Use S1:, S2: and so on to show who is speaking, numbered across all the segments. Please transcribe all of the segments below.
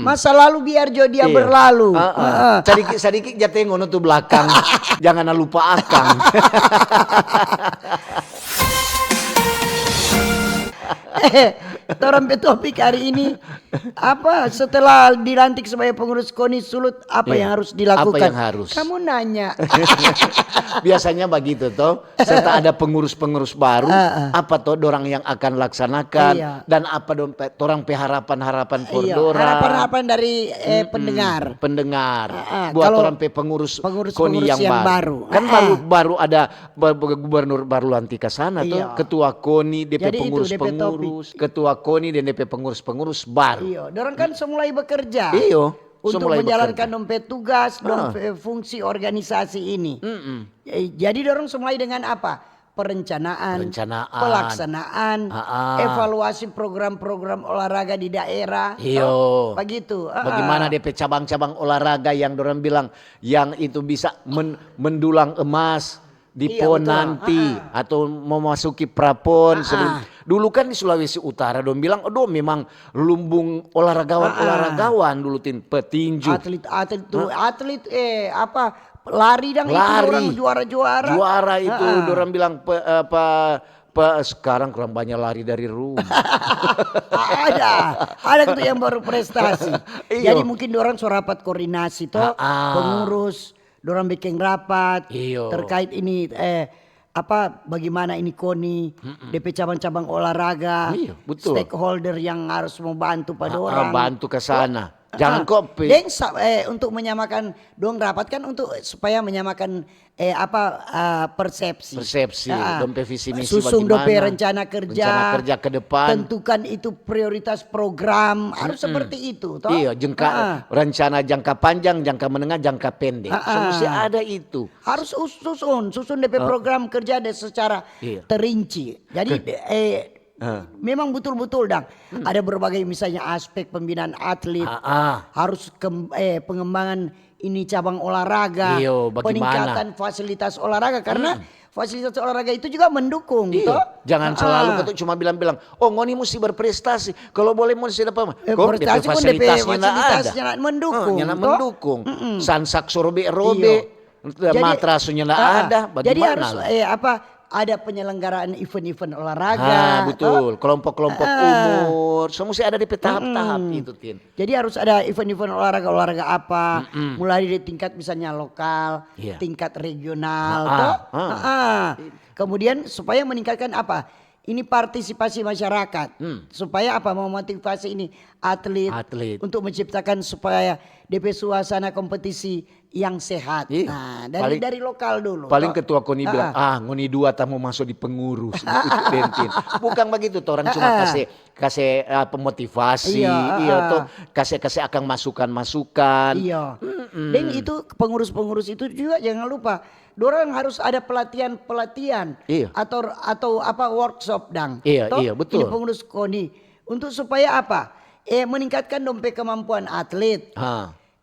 S1: Masa lalu biar jo dia berlalu.
S2: Sedikit jatuh ngono tuh belakang. Jangan lupa akang.
S1: Torang topik hari ini apa setelah dilantik sebagai pengurus KONI Sulut apa yang harus dilakukan?
S2: Apa yang harus?
S1: Kamu nanya.
S2: Biasanya begitu toh. Serta ada pengurus-pengurus baru, apa toh dorang yang akan laksanakan dan apa dorang harapan-harapan for dorang.
S1: Harapan-harapan dari pendengar.
S2: Buat orang pengurus KONI yang baru. Kan baru ada gubernur baru lantik ke sana toh, ketua KONI, DP pengurus-pengurus, ketua KONI dan DP pengurus-pengurus baru.
S1: Iya, dorang kan semulai bekerja.
S2: Iya.
S1: Untuk menjalankan dompet tugas, fungsi organisasi ini. Jadi dorong semulai dengan apa? Perencanaan, pelaksanaan, evaluasi program-program olahraga di daerah.
S2: Iya.
S1: Begitu.
S2: Bagaimana DP cabang-cabang olahraga yang dorang bilang yang itu bisa mendulang emas di PON nanti atau memasuki prapon dulu kan di Sulawesi Utara dong bilang memang lumbung olahragawan dulu petinju
S1: atlet lari dan itu orang juara
S2: itu orang bilang sekarang kurang banyak lari dari rumah.
S1: ada tuh yang baru prestasi. Jadi mungkin orang rapat koordinasi toh pengurus dorang bikin rapat terkait ini bagaimana ini KONI, DP cabang-cabang olahraga, stakeholder yang harus membantu pada orang.
S2: Bantu ke sana. Jangan kopi.
S1: Untuk menyamakan dong rapat kan untuk supaya menyamakan persepsi.
S2: Dompe visi misi
S1: susun
S2: bagaimana.
S1: Dompe rencana kerja
S2: ke depan.
S1: Tentukan itu prioritas program harus seperti itu. Toh?
S2: Iya, rencana jangka panjang, jangka menengah, jangka pendek. Mesti ada itu.
S1: Harus susun DP program kerja secara terinci. Jadi memang betul-betul ada berbagai misalnya aspek pembinaan atlet, harus pengembangan ini cabang olahraga, peningkatan fasilitas olahraga karena fasilitas olahraga itu juga mendukung.
S2: Jangan selalu cuma bilang-bilang, ngoni mesti berprestasi. Kalau boleh mesti dapat
S1: berprestasi pun fasilitasnya
S2: mendukung. Sansak robe, matrasunya ada.
S1: Jadi harus ada penyelenggaraan event-event olahraga.
S2: Betul. Kelompok-kelompok umur. Semua mesti ada di tahap-tahap itu, Tin.
S1: Jadi harus ada event-event olahraga apa. Mulai dari tingkat misalnya lokal, tingkat regional. Kemudian supaya meningkatkan apa? Ini partisipasi masyarakat. Supaya memotivasi ini atlet. Untuk menciptakan supaya DP suasana kompetisi yang sehat. Nah, dari lokal dulu.
S2: Paling ketua KONI bilang, ngoni 2 tak mau masuk di pengurus. Bukan begitu, orang cuma kasih pemotivasi, kasih akan masukan.
S1: Dan itu pengurus-pengurus itu juga jangan lupa, dorang harus ada pelatihan atau workshop
S2: betul.
S1: Ini pengurus KONI untuk supaya meningkatkan dompet kemampuan atlet.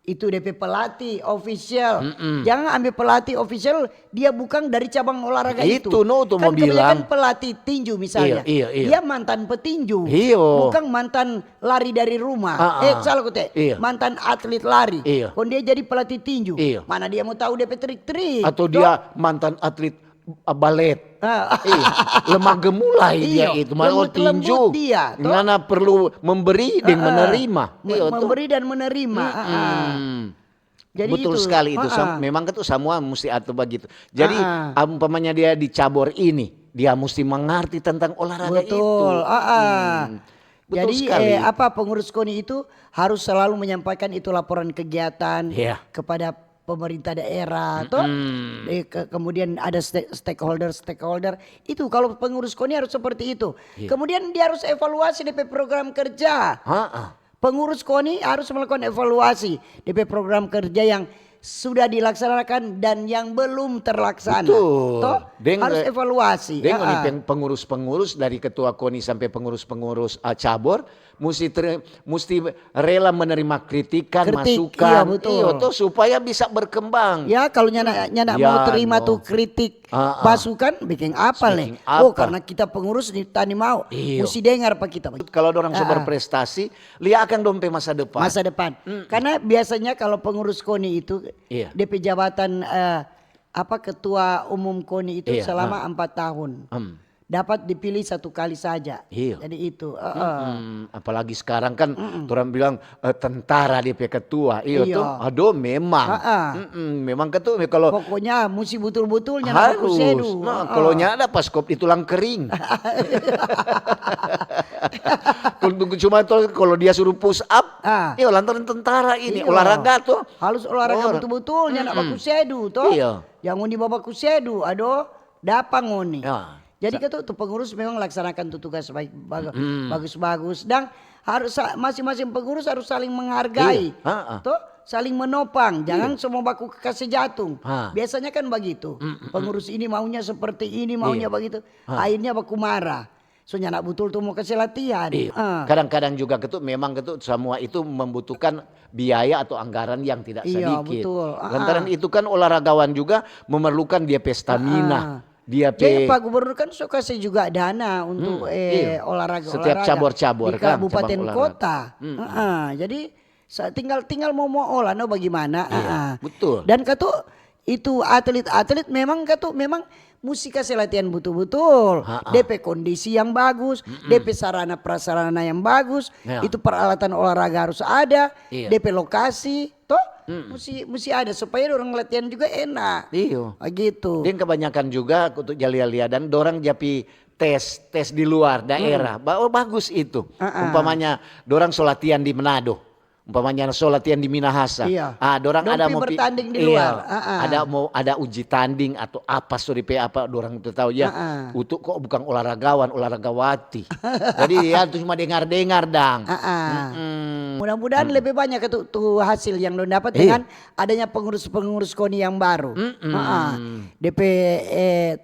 S1: Itu DP pelatih official. Jangan ambil pelatih official dia bukan dari cabang olahraga itu.
S2: Kan
S1: kebanyakan pelatih tinju misalnya. Dia mantan petinju. Bukan mantan lari dari rumah. Salah kute. Mantan atlet lari. Kalau dia jadi pelatih tinju. Mana dia mau tahu DP trik-trik.
S2: Atau dia mantan atlet balet. Lemah gemulai dia itu malah tinju. Karena perlu memberi dan menerima.
S1: Memberi dan menerima. Jadi
S2: betul itu. Sekali itu. Memang itu semua mesti atur begitu. Jadi umpamanya dia di cabur ini, dia mesti mengerti tentang olahraga itu.
S1: Jadi sekali. Pengurus KONI itu harus selalu menyampaikan itu laporan kegiatan kepada pemerintah daerah, kemudian ada stakeholder itu kalau pengurus KONI harus seperti itu. Kemudian dia harus evaluasi DP program kerja. Pengurus KONI harus melakukan evaluasi DP program kerja yang sudah dilaksanakan dan yang belum terlaksana.
S2: Betul.
S1: Toh harus evaluasi.
S2: Dengan pengurus-pengurus dari ketua KONI sampai pengurus-pengurus cabur mesti rela menerima kritikan, masukan,
S1: iya, betul.
S2: toh supaya bisa berkembang.
S1: Ya kalau nyana mau terima tuh kritik, masukan, bikin apa le? Oh karena kita pengurus tani mau, mesti dengar apa kita.
S2: Kalau orang sudah berprestasi, lihat akan dompe masa depan.
S1: Masa depan. Karena biasanya kalau pengurus KONI itu, DP jabatan ketua umum KONI itu selama 4 tahun. Dapat dipilih 1 kali saja. Jadi itu.
S2: Apalagi sekarang kan orang bilang tentara DP ketua. Tuh. Aduh memang. Memang ketua kalau
S1: pokoknya mesti betul-betulnya
S2: harus. Kalau nyada pas kop itu lang kering. Cuma kalau dia suruh push up, lantaran tentara ini olahraga tuh.
S1: Harus olahraga betul-betulnya nak baku sedu toh. Yang ngoni bapak kusedu, aduh dapat ngoni. Jadi tuh pengurus memang laksanakan tugas bagus-bagus dan harus masing-masing pengurus harus saling menghargai, toh saling menopang, jangan semua baku kasih jatuh. Biasanya kan begitu, pengurus ini maunya seperti ini, maunya begitu, akhirnya baku marah. Soalnya nak betul tuh mau kasih latihan.
S2: Kadang-kadang juga memang semua itu membutuhkan biaya atau anggaran yang tidak sedikit.
S1: Betul.
S2: Lantaran itu kan olahragawan juga memerlukan dia stamina.
S1: Jadi Pak Gubernur kan suka kasih juga dana untuk olahraga
S2: setiap cabur-cabur
S1: di kabupaten kota. Jadi tinggal mau olah bagaimana.
S2: Betul.
S1: Dan itu atlet-atlet memang mesti kasih latihan betul-betul. DP kondisi yang bagus, DP sarana prasarana yang bagus, itu peralatan olahraga harus ada, DP lokasi, toh mesti ada supaya orang latihan juga enak. Gitu.
S2: Dan kebanyakan juga untuk jalia-lia dan dorang japi tes di luar daerah. Bagus itu. Umpamanya dorang latihan di Manado. Umpamanya latihan di Minahasa. Dorang ada mau
S1: bertanding di luar.
S2: Ada uji tanding atau apa dorang itu tahu ya. Untuk kok bukan olahragawan, olahragawati. Jadi ya cuma dengar-dengar dang.
S1: Mudah-mudahan lebih banyak tuh hasil yang lo dapat dengan adanya pengurus-pengurus KONI yang baru. DP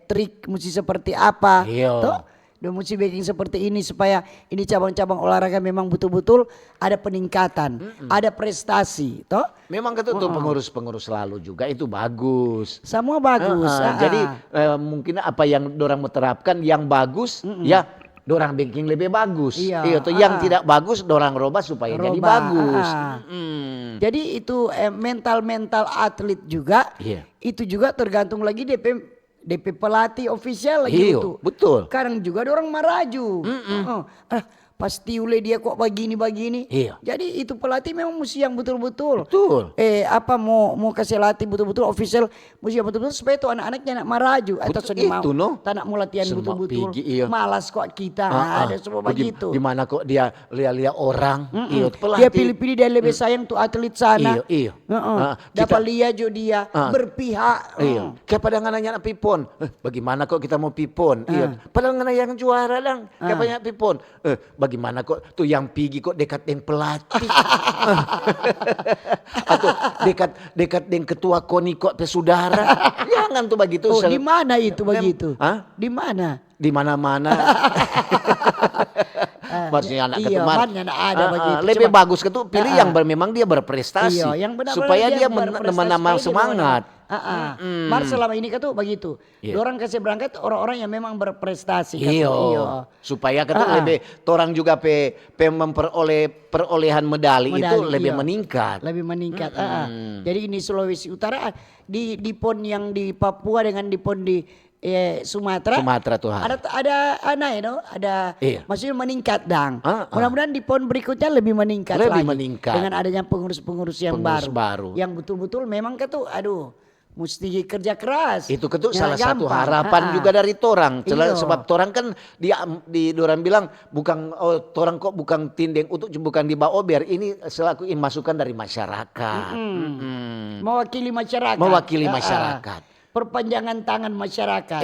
S1: trik mesti seperti apa? Tuh. Dia mesti bikin seperti ini supaya ini cabang-cabang olahraga memang betul-betul ada peningkatan, ada prestasi, toh?
S2: Memang tuh pengurus-pengurus lalu juga itu bagus.
S1: Semua bagus.
S2: Jadi mungkin apa yang dorang menerapkan yang bagus, ya dorang bikin lebih bagus. Yang tidak bagus dorang robah supaya jadi bagus.
S1: Jadi itu mental atlet juga, itu juga tergantung lagi DP pelatih official lagi itu.
S2: Betul.
S1: Sekarang juga ada orang maraju. Pasti dia kok begini. Jadi itu pelatih memang mesti yang betul-betul.
S2: Betul.
S1: Mau kasih latih betul-betul official mesti yang betul-betul supaya itu anak-anaknya nak maraju atau tak mau latihan betul-betul. Malas kok kita ada semua begitu.
S2: Gimana kok dia lihat orang.
S1: Dia pilih-pilih dia lebih sayang tuh atlet sana. Dapat lihat jo dia berpihak.
S2: Kayak pada nanya pipon. Bagaimana kok kita mau pipon? Padahal nanya yang juara lang. Kayak banyak pipon. Bagaimana kok tuh yang pergi kok dekat dengan pelatih atau dekat dengan ketua KONI kok saudara. Jangan tuh begitu.
S1: Di mana itu begitu? Di mana?
S2: Di mana-mana. Maksudnya anak
S1: ada begitu.
S2: Lebih bagus pilih yang memang dia berprestasi supaya dia menambah semangat.
S1: Mar selama ini begitu. Orang kasih berangkat orang-orang yang memang berprestasi.
S2: Supaya lebih orang juga memperoleh perolehan medali itu lebih meningkat.
S1: Lebih meningkat. Jadi ini Sulawesi Utara di PON yang di Papua dengan di PON di Sumatera
S2: Tuhan.
S1: Ada maksudnya meningkat dang. Mudah-mudahan di PON berikutnya lebih meningkat lagi. Dengan adanya pengurus-pengurus yang baru. Yang betul-betul memang mesti kerja keras.
S2: Itu salah satu harapan juga dari torang. Sebab torang kan dorang bilang torang kok bukan tindeng bukan di bawah biar ini selaku masukan dari masyarakat.
S1: Mewakili masyarakat. Perpanjangan tangan masyarakat.